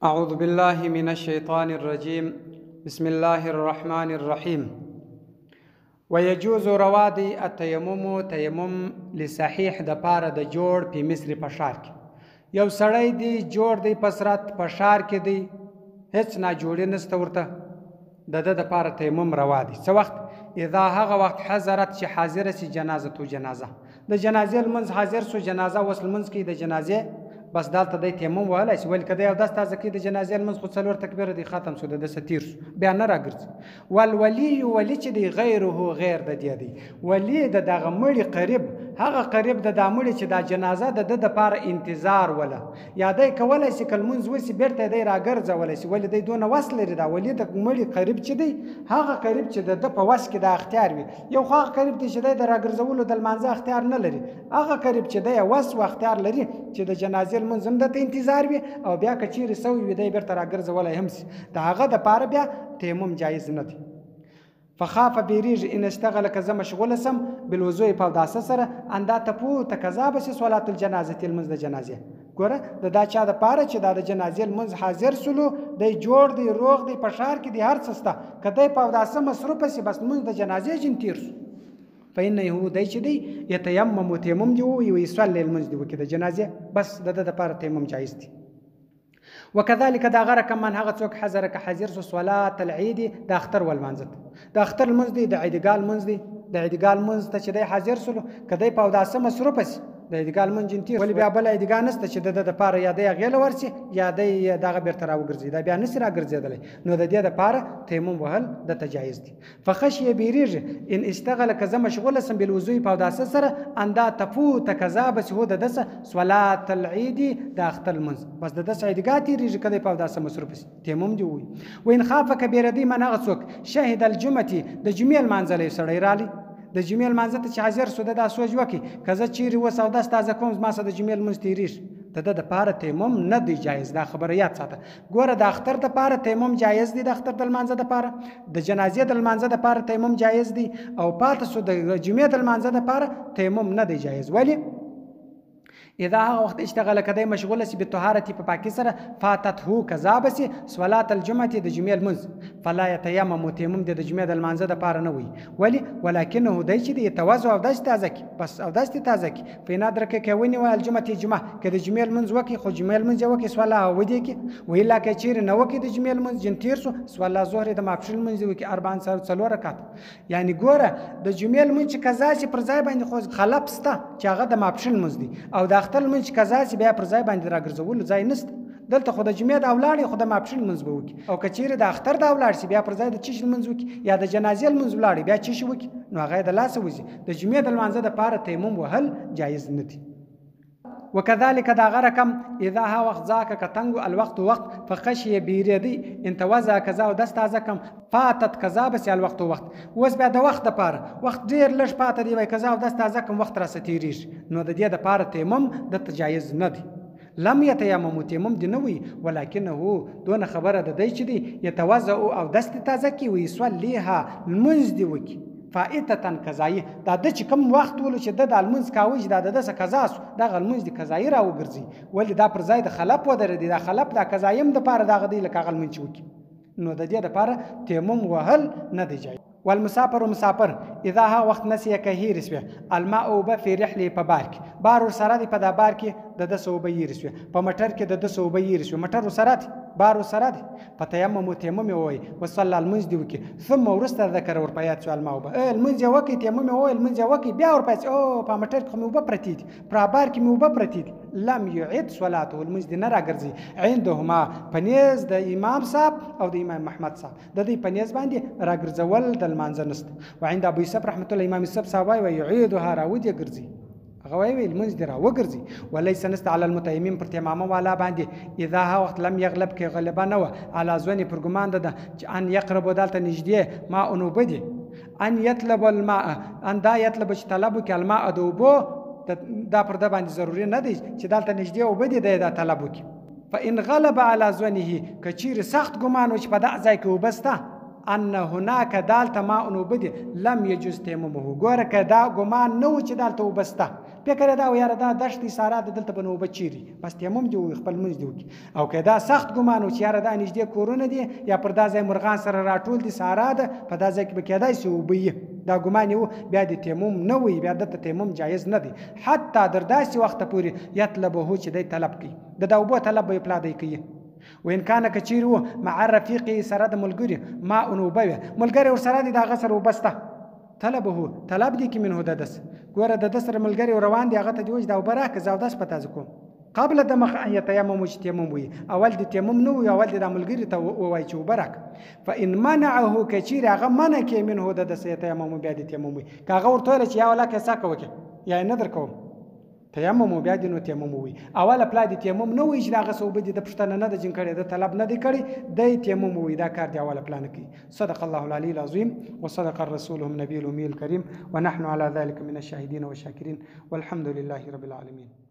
أعوذ بالله من الشيطان الرجيم بسم الله الرحمن الرحيم ويجوز روادي التيمم تيمم لصحيح د پاره د جوړ په مصر په ښار کې یو سړی دی جوړ دی پسرت په ښار کې دی هیڅ نه جوړې نسته ورته د پاره تیمم روا دی څه وخت اذا هغه وخت حضرت چې حاضره سي جنازه تو جنازه د جنازې لمنځ حاضر سو جنازه وصل لمنځ کې د جنازې بس دالته د تیمم وهلی شي ولې که دی اودس تازه کړي د جنازې لمونځ خو څلور تکبیره دی ختم شو د دسه تیر شو بیا نه راګرځي والولي ولي چې دی غیره غیر د دې دی ولي د دغه مړي قریب هغه قریب د دا مړي چې دا جنازه د ده دپاره انتظار وله یا دی کولی شي که لمونځ وسي بېرته دی راګرځولی شي ولې دی دونه وس لري دا ولي د مړي قریب چې دی هغه قریب چې د ده په وس کې دا اختیار وي یو خو هغه قریب دی چې دی د راګرځولو د لمانځه اختیار نه لري هغه قریب چې دی وس و اختیار لري چې د جنازې لمونځ هم دته انتظار وي او بیا که چیرې سوی وي دی بېرته راګرځولی هم سي د هغه دپاره بیا تیمم جایز نه دی فخاف بیریږي ان اشتغل که زه مشغوله سم بالوضوع په اوداسه سره اندا تفوت قضا به شي صلات الجنازه لمونځ د جنازې ګوره د دا چا دپاره چې دا د جنازې لمونځ حاضر سلو دی جوړ دی روغ دی په ښار کې دی هر څه شته که دی په اوداسه مصروفه سي بس لمونځ د جنازې جن تیر سو فإنه دی چې دی یتیمم تیمم دی وي یصلي لمونځ دی وکړي د جنازې بس د ده دپاره تیمم جایز دی وكذلك دا غره کمان هغه څوک حضر که حاضر سو صلات العید د اختر والمنځت د اختر لمونځ دی د عیدګاه لمونځ دی د عیدګاه لمونځ ته چې دی حاضر سلو که دی په اوداسه مصروفه سي د عیدګاه لمونځ جن تیر ولې بیا بله عیدګاه نشته چې د ده دپاره یا دی هغې له ورسي یا دی دغه بېرته راوګرځي دا بیا نسي راګرځېدلی نو د دې دپاره تیمم وهل دته جایز دي فخشیه بیریږي ان اشتغله که زه مشغوله سم بالوضوع په اوداسه سره اندا تفوت قضا بس هو د دسه صلات العید د اختر لمونځ بس د دسه عیدګاه تېرېږي که دی په اوداسه مصروف سي تیمم دې ووي وان خاف کبیره دی من هغه څوک شهد الجمعې د جمعې لمانځلی سړی رالی د جمعې لمانځه ته چې حاضر سو دا سوچ وکړي که زه چیرې اوس اودس تازه کوم زما سره د جمعې لمونځ تېرېږي د ده دپاره تیمم نه دی جایز دا خبره یاد ساته ګوره د اختر دپاره تیمم جایز دی د اختر د لمانځه دپاره د جنازې د لمانځه دپاره تیمم جایز دی او پاته سو د جمعې د لمانځه دپاره تیمم نه دی جایز ولې اذا هغه وخت اشتغل کدی مشغوله سي بطهارتي په پاکي سره فاتته قضا بسي صلات الجمعه د جمعې لمونځ فلا يتيمم تیمم د جمعې د لمانځه دپاره نه وي ولې ولکنه دی چې د یتوضا اودس تازه کي بس اودس تازه کي په نادر کې کوي ول الجمعه جمعه که د جمعې لمونځ وکي خو جمعې لمونځ وکي صلا ودی کی ویلا کې چیرې نه وکي د جمعې لمونځ جن تیر سو صلا ظهر د ماپښین لمونځ وکي 4 څلور رکعات یعنی ګوره د جمعې لمونځ چې قضا شي پر ځای باندې خو خلاف سته چې هغه د ماپښین لمونځ دی او د اختر لمونځ چې قضا شي بیا پر ځای باندې راګرځولو ځای نشته دلته خو د جمعې د اولاړې خو د ماپښین لمونځ به وکړي او که چیرې د اختر د اولاړ شي بیا پر ځای د چیش لمونځ وکړي یا د جنازې لمونځ ولاړې بیا چیش وکړي نو هغه یې د لاسه وځي د جمعې د لمانځه دپاره تیمم وهل جایز نه دي وكذلك دا غركم اذا ها وقت ذاك كتنغ الوقت وقت فخشي بيريدي انت وزا كذا ودست ازكم فاتت كذا بس الوقت وقت وس بعد وقت دپاره وقت ډیر لږ پاته دی وای كذا ودست ازكم وقت را ستیریش نو د دې دپاره تیمم د تجایز نه دی لم يتيمم تیمم دی نه وي ولکنه دون خبره د دی چې دی يتوضا او دست تازه کی وي صلیها المنز دی وکي فائتتن قضایی دا د چې کوم وخت ولو چې د لمونځ کاوه چې دا د دسه قضا سو دغه لمونځ د قضایي راوګرځي ولې دا پر ځای د خلف ودرېدي دا خلف دا قضایي هم دپاره دغه دی لکه هغه لمونځ وکړي نو د دې دپاره تیمم وهل نه دی جایز والمسافر مسافر اذا ها وقت نسي كهير سوي الماء وب في رحله په بار کې بار سره دی په دا بار کې د 200 بیر سوي په مټر کې د 200 بیر سوي مټر سره دی بار سره دی په تیمم تیمم وي وصلى المنز دی وکي ثم ورسته ذکر ور پیات سو الماء وب المنز وکي تیمم وي المنز وکي بیا ور پات او په مټر کې مو وب پرتی دي پر بار کې مو وب پرتی دي لم يعد صلاته المنز دی نه راګرځي عندهما پنيز د امام صاحب او د امام محمد صاحب د دې پنيز باندې راګرځول د المانځه نست وعند ابو يوسف رحمه الله امام يوسف صاحب وي يعيدها راودي ګرځي هغه وی المنز دی راوګرځي وليس نست على المتيمم پر تیمامه والا باندې اذا ها وخت لم يغلب کې غلبا نه على ځونی پر ګمان ده چې ان يقرب دالته نږدې ما انو بدی ان يطلب الماء ان دا يطلب چې طلب کې الماء دوبو دا پر ده باندې ضروري نه دی چې دالته نږدې او بدی دا طلب کې فان غلب على ځونه کچیر سخت ګمان و چې په دا ځای کې وبسته ان هناك دالته ما انو بدی لم يجوز تیممه ګوره که دا ګمان نه و چې دالته وبسته فکر دا یاره دا دشت سارا د دلته به نو بچیري بس تیمم دی خپل منځ دی وکي او که دا سخت ګمان و چې یاره دا نږدې کورونه دي یا پر دا ځای مرغان سره راټول دي سارا ده په دا ځای کې به کېدای شي اوبه دا ګمان و بیا د تیمم نه وي بیا دلته تیمم جایز نه دی حتی در داسې وخته پورې یطلبه چې دی طلب کوي د دا اوبو طلب به یې پلا دی کوي وإن كان کچیر و مع رفیقی سره د ملګري ما اوبه وي ملګری ورسره دی د هغه سره اوبه شته طلبه طلب دی کې منه د دس ګوره د ده سره ملګری روان دی هغه ته دی وایي دا اوبه راکړه زه اودس په تازه کوم قبل د مخ ان یتیمم چې تیمم وي اول د تیمم نه وي اول د ملګري ته وایي چې اوبه راکړه فإن منعه کچیر هغه منع کې منه د دس یتیمم بیا د تیمم وي که هغه ورته ویل چې یا ولا که څه کوه یا نه در کوم تیمم بیا د نو تیمم وي اول پلا د تیمم نه وي چې هغه صوبه د پښتنه نه د جن کړي د طلب نه دی کړي د تیمم وي دا کار دی اول پلا نه کوي صدق الله العلي العظيم وصدق الرسول النبي الأمي الكريم ونحن على ذلك من الشاهدين والشاكرين والحمد لله رب العالمين